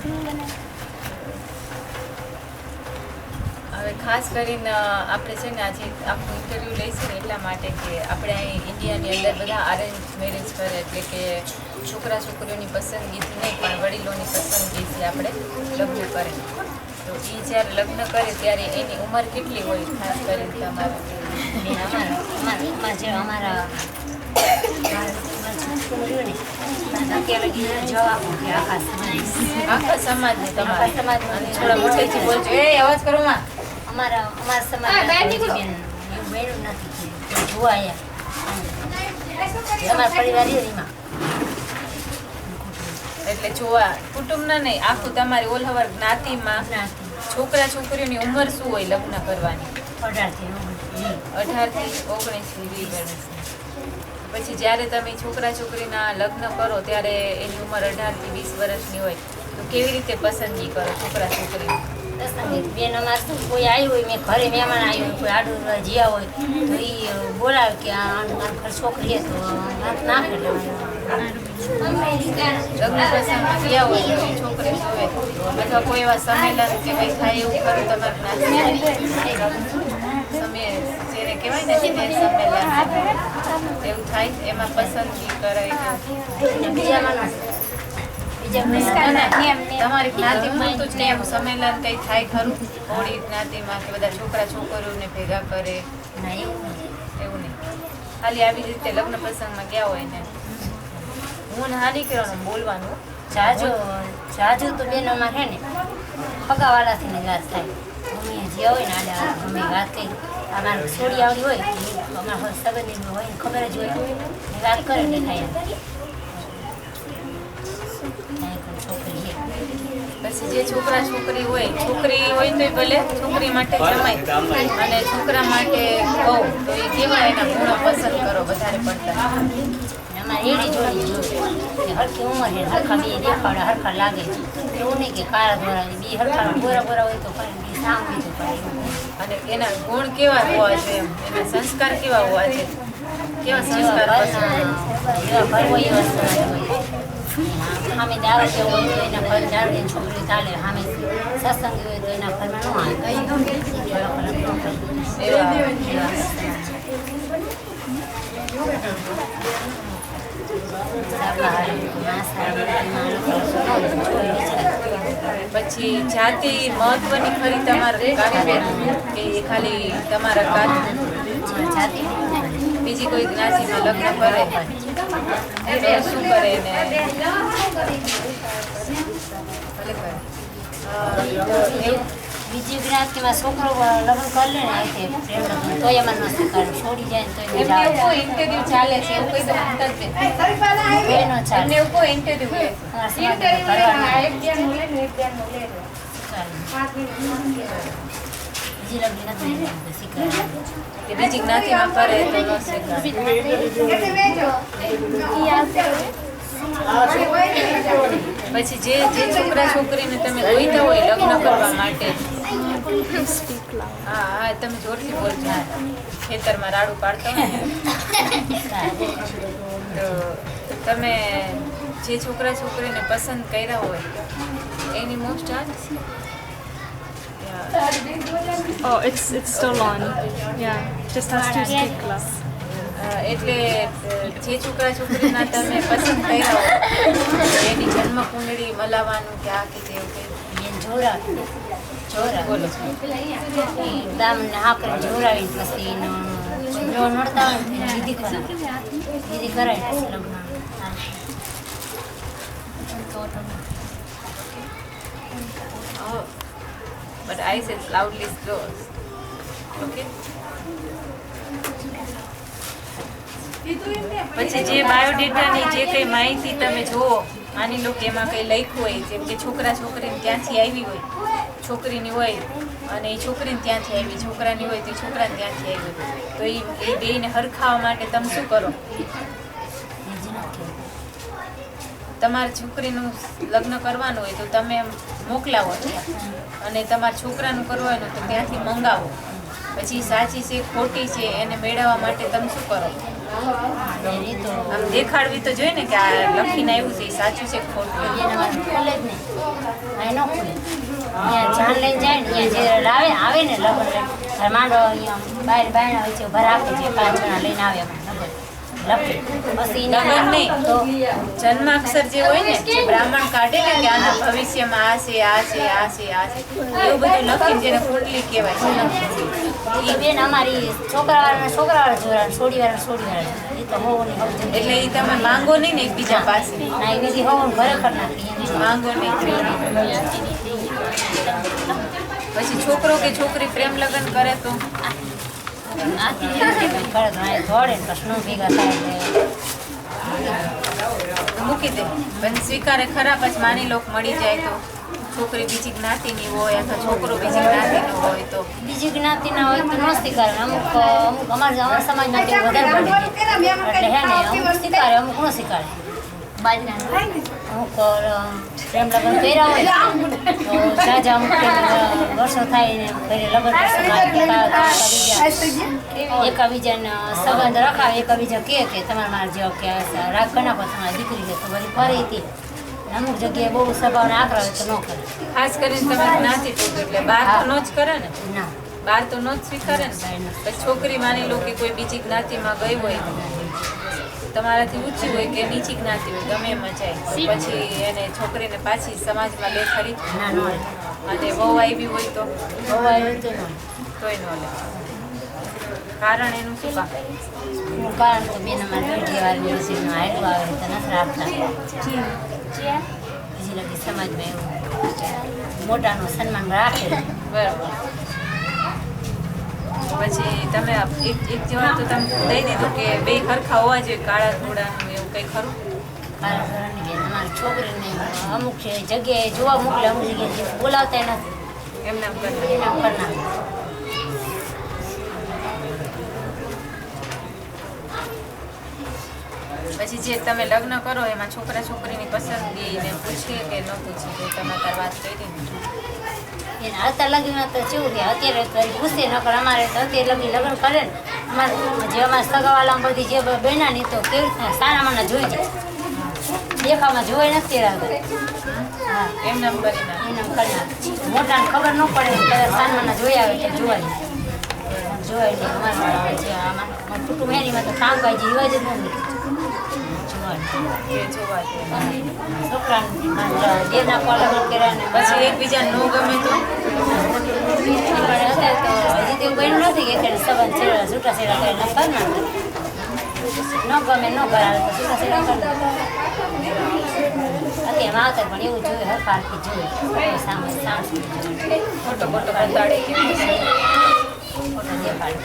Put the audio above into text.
હવે ખાસ કરીને આપણે છે ને આજે આખું ઇન્ટરવ્યૂ લઈશું ને એટલા માટે કે આપણે અહીં ઇન્ડિયાની અંદર બધા અરેન્જ મેરેજ કરે, એટલે કે છોકરા છોકરીઓની પસંદગીથી નહીં પણ વડીલોની પસંદગીથી આપણે લગ્ન કરે. તો એ જ્યારે લગ્ન કરે ત્યારે એની ઉંમર કેટલી હોય ખાસ કરીને તમારે? અમારા આખા સમાજની તમારા સમાજમાં થોડા મોટેથી બોલજો. એ અવાજ કરો માં. અમારા સમાજ નથી જોવા તમારા પરિવાર એટલે જોવા કુટુંબના નહીં, આખું તમારી ઓલ ઓવર જ્ઞાતિમાં છોકરા છોકરીઓની ઉંમર શું હોય લગ્ન કરવાની? 18 થી 19. પછી જ્યારે તમે છોકરા છોકરીના લગ્ન કરો ત્યારે એની ઉંમર 18 થી 20 વર્ષની હોય, તો કેવી રીતે પસંદગી કરો છોકરા છોકરી? બેન અમારે શું કોઈ આવ્યું હોય, મેં ઘરે મહેમાન આવ્યું હોય, કોઈ આડું જ્યાં હોય તો એ બોલાવે કે આ ઘર છોકરી તો નાખે. લગ્ન પ્રસંગમાં ગયા હોય તો છોકરી જોવે, અથવા કોઈ એવા સંમેલન કે કંઈ થાય એવું ખરું તમારે તમે જેને કહેવાય ને સ્નેહ સંમેલન એવું થાય, એમાં પસંદગી કરાય? તમારી જ્ઞાતિમાં તો જ એવું સંમેલન કંઈ થાય ખરું હોળી જ્ઞાતિમાં કે બધા છોકરા છોકરીઓને ભેગા કરે? એવું નહીં, ખાલી આવી રીતે લગ્ન પ્રસંગમાં ગયા હોય ને હું હાની કરવાનું બોલવાનું. જાજુ તો બેન અમારે હે ને પગાવાળાથી ને વાત થાય. અમે જે હોય ને આડા અમે વાત કરી, અમારે છોડી આવડી હોય અમારા સંબંધી હોય ને ખબર જ હોય વાત કરે ને થાય. પછી જે છોકરા છોકરી હોય તો ભલે છોકરી માટે જમાય અને છોકરા માટે કહો તો એ કેવા એના ગુણો પસંદ કરો વધારે પડતા? અમારે એડી જોડી જોઈએ, હરખી ઉંમર છે, હરખા બે દેખાડા હરખા લાગે. એવું નહીં કે કાળા ધોળા બે હરખા ગોરા ગોરા હોય તો કરે, બે સામ હોય તો કરે. અને એના ગુણ કેવા હોવા જોઈએ, એના સંસ્કાર કેવા હોવા જોઈએ? કેવા સંસ્કાર એવા ઘર હોય એવા હોય. સામે દારૂ જેવો હોય તો એના ઘર દારૂની છોકરી ચાલે, સામે સત્સંગી હોય તો એના ઘરમાં પછી જાતિ મહત્વની ખરી તમારે કાઢે કે એ ખાલી તમારા જાતિ બીજી કોઈ જ્ઞાતિમાં લગ્ન કરે તો શું કરે ને બીજી જ્ઞાતિમાં છોકરો લગ્ન કરી લે ને પ્રેમ લગ્ન તો એમાં ન સ્વીકારે, છોડી જાય તો કોઈ ઇન્ટરવ્યુ ચાલે છે એવું કોઈ તો ચાલે એવું કોઈ ઇન્ટરવ્યુ બીજી જ્ઞાતિમાં કરે તો ન પછી જે છોકરા છોકરીને તમે જોઈતા હોય લગ્ન કરવા માટે, હા તમે જોરથી બોલજો, ખેતરમાં રાડું પાડતા હોય તો તમે જે છોકરા છોકરીને પસંદ કર્યા હોય એની most Oh, it's still on. Yeah, just has to speak class. એટલે જે છોકરા છોકરીના તમે પસંદ કર્યા હોય એની જન્મ કુંડળી મલાવાનું કે આ કે તેવું કે જોરા બોલો દામને હાકરે જોરાવી પછી એનો જો નડતા હોય ને વિધિ કરાય લગ્ન. But I said loudly close. Okay? પછી જે બાયોડેટાની જે કંઈ માહિતી તમે જુઓ, માની લો કે એમાં કંઈ લખ્યું હોય, જેમ કે છોકરા છોકરીને ત્યાંથી આવી હોય, છોકરીની હોય અને એ છોકરીને ત્યાંથી આવી, છોકરાની હોય તો એ છોકરાને ત્યાંથી આવી હોય, તો એ બેયને હરખાવા માટે તમે શું કરો? તમારી છોકરીનું લગ્ન કરવાનું હોય તો તમે મોકલાવો અને તમારા છોકરાનું કરવાનું તો ત્યાંથી મંગાવો. પછી સાચી છે ખોટી છે એને મેળવવા માટે તમે શું કરો? આમ દેખાડવી તો જોઈએ ને કે આ લખીને આવ્યું છે સાચું છે ખોટું. ન ખુલે અહીંયા જાન લઈને જાય ને અહીંયા જે આવે ને લગ્ન લઈને માંડો અહીંયા બહાર બાયણા હોય છે ઉભા રાખે છે 5 જણા લઈને આવે લગ્ન લખે પછી લગ્ન નહીં તો જન્માક્ષર જે હોય ને જે બ્રાહ્મણ કાઢે ને કે આના ભવિષ્યમાં આ છે આ છે આ છે આ છે એવું બધું લખીને જેને કુંડલી કહેવાય છે એ બેન અમારી છોકરાવાળા જોડા છોડીવાળા એ તો હોવું નહીં એટલે એ તમે માંગો નહીં ને એકબીજા પાસે ના એ બધી હોવું ઘરે કરી નાખી માંગો નહીં પછી છોકરો કે છોકરી પ્રેમ લગ્ન કરે તો દોડે પ્રશ્નો ભેગા થાય મૂકી દે પણ સ્વીકારે ખરા પછી માની લોક મળી જાય તો છોકરી બીજી જ્ઞાતિની હોય અથવા છોકરો બીજી જ્ઞાતિનો હોય તો બીજી જ્ઞાતિના હોય તો ન સ્વીકારે અમુક અમારા સમાજમાં તેવું વધારે પડે એટલે હે ને અમુક સ્વીકારે અમુક ન સ્વીકારે અમુક પ્રેમ લગ્ન કર્યા હોય તો જાજા અમુક વર્ષો થાય ને ઘરે લગ્ન એકાબીજાને સંબંધ રખાવે એકાબીજા કે તમારે મારે જેવો કે રાગ કરી નાખો તમારી દીકરી કે તો બધી ફરી હતી અમુક જગ્યાએ બહુ સ્વભાવને આકરા હોય તો ન કરે ખાસ કરીને તમે જ્ઞાતિ તો એટલે બહાર તો ન જ કરે ને ના બહાર તો ન જ સ્વીકારે ને પછી છોકરી માની લો કે કોઈ બીજી જ્ઞાતિમાં ગઈ હોય તમારાથી ઊંચી હોય કે નીચી જ્ઞાતિ હોય ગમે એમાં જાય પછી એને છોકરીને પાછી સમાજમાં લે ખરી ના ન હોય અને બહુ આવી હોય તો બહુ આવ્યું તો ન તોય ન લે કારણ એનું શું કામ હું કારણ તો બેન અમારે દોઢીવાળી રસીનું આયલું આવે તો નથી રાખતા બીજી લગી સમાજમાં એવું મોટાનું સન્માન રાખે બરાબર પછી તમે એક જવાબ તો તમે દઈ દીધું કે બે ખરખા હોવા જોઈએ કાળા ધોળાનું એવું કંઈ ખરું કારણ ધોરણની બેન અમારી છોકરીને અમુક જગ્યાએ જોવા મોકલે અમુક જગ્યાએ બોલાવતા નથી એમને એમ કરી એના કરના પછી જે તમે લગ્ન કરો એમાં છોકરા છોકરીની પસંદગી ને પૂછીએ કે ન પૂછીએ તો તમે તાર વાત કરી ને એને અત્યારે લગીમાં તો કેવું કે અત્યારે તો પૂછે નકર અમારે તો અત્યારે લગન કરે ને અમારે જે અમારા સગાવાલા બધી જે બહેનાની તો કેવી રીતના સાનામાના જોઈ જાય દેખામાં જોઈ નથી રાખે હા એમને એમ કરી નાખે એના કરના મોટાને ખબર ન પડે કદાચ સાનામાના જોઈ આવે તો જોવાય જોવાય નહીં અમારે જે અમારા કુટુંબ એનીમાં તો કામ કાંઈ રિવાજ જ નથી એ જોવા દે. છોકરાને દેવના લગ્ન કર્યા ને પછી એકબીજાને ન ગમે તો પણ અત્યારે તો હજી તેવું બન્યું નથી કે અત્યારે સંબંધ છેડા છૂટા છેડા કરીને કરી નાખે ન ગમે ન કરાવે તો છૂટા છેડા કરી અત્યારે માવતર પણ એવું જોયું હરખારથી જોયું સામે સામે ખોટો ખોટો બતાડે ફોટો દેખાડે